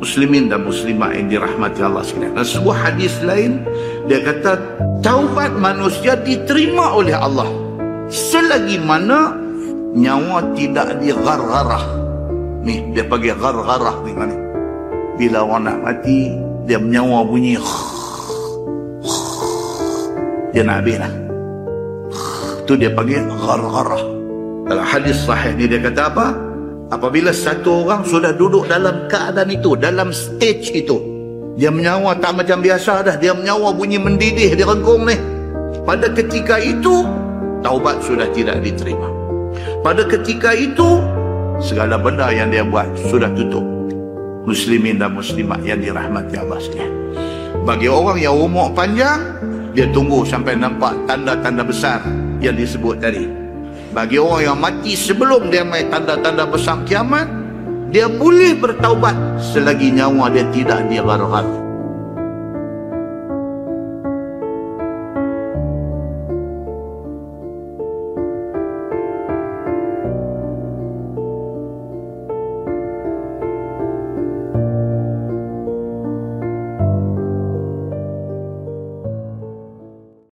muslimin dan muslimat yang dirahmati Allah sekalian. Dan sebuah hadis lain dia kata taubat manusia diterima oleh Allah selagi mana nyawa tidak digargarah. Ni dia panggil gargarah ni mana? Bila orang nak mati dia nyawa bunyi dia nak habis lah. Itu dia panggil gargarah. Dalam hadis sahih ni dia kata apa? Apabila satu orang sudah duduk dalam keadaan itu, dalam stage itu, dia menyawa tak macam biasa dah, dia menyawa bunyi mendidih di rengkung ni. Pada ketika itu taubat sudah tidak diterima. Pada ketika itu segala benda yang dia buat sudah tutup. Muslimin dan muslimat yang dirahmati Allah sekalian. Bagi orang yang umur panjang, dia tunggu sampai nampak tanda-tanda besar yang disebut tadi. Bagi orang yang mati sebelum dia mai tanda-tanda besar kiamat, dia boleh bertaubat selagi nyawa dia tidak digargar.